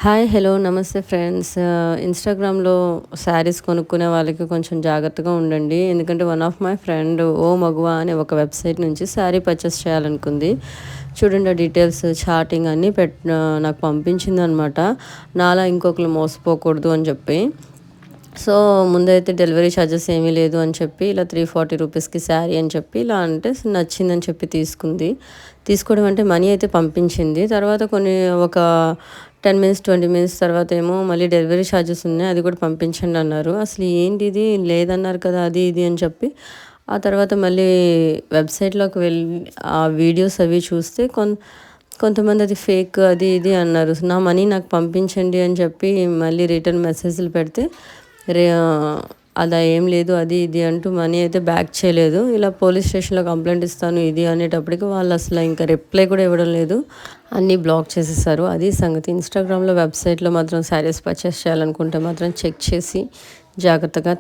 Hi hello నమస్తే friends. ఇన్‌స్టాగ్రామ్‌లో శారీస్ కొనుక్కునే వాళ్ళకి కొంచెం జాగ్రత్తగా ఉండండి. ఎందుకంటే వన్ ఆఫ్ మై ఫ్రెండ్ ఓ మగువా అనే ఒక వెబ్‌సైట్ నుంచి శారీ పర్చేస్ చేయాలనుకుంది. చూడండి ఆ డీటెయిల్స్ చార్టింగ్ అన్నీ నాకు పంపించిందనమాట. నాలా ఇంకొకళ్ళు మోసపోకూడదు అని చెప్పి. సో, ముందైతే డెలివరీ ఛార్జెస్ ఏమీ లేదు అని చెప్పి ఇలా 340 రూపీస్‌కి శారీ అని చెప్పి ఇలా అంటే నచ్చిందని చెప్పి తీసుకుంది. తీసుకోవడం అంటే మనీ అయితే పంపించింది. తర్వాత ఒక 10 మినిట్స్, 20 మినిట్స్ తర్వాతేమో మళ్ళీ డెలివరీ ఛార్జెస్ ఉన్నాయి. అది కూడా పంపించండి అన్నారు. అసలు ఏంటిది లేదన్నారు కదా! అది ఇది అని చెప్పి ఆ తర్వాత మళ్ళీ వెబ్‌సైట్‌లోకి వెళ్ళి ఆ వీడియోస్ అవి చూస్తే కొంతమంది అది ఫేక్ అది ఇది అన్నారు. నా మనీ నాకు పంపించండి అని చెప్పి మళ్ళీ రిటర్న్ మెసేజ్‌లు పెడితే రే అలా ఏం లేదు అది ఇది అంటూ మనీ అయితే బ్యాక్ చేయలేదు. ఇలా పోలీస్ స్టేషన్‌లో కంప్లెయింట్ ఇస్తాను ఇది అనేటప్పటికి వాళ్ళు అసలు ఇంకా రిప్లై కూడా ఇవ్వడం లేదు. అన్నీ బ్లాక్ చేసేసారు. అది సంగతి. ఇన్‌స్టాగ్రామ్‌లో వెబ్‌సైట్‌లో మాత్రం శారీస్ పర్చేస్ చేయాలనుకుంటే మాత్రం చెక్ చేసి జాగ్రత్తగా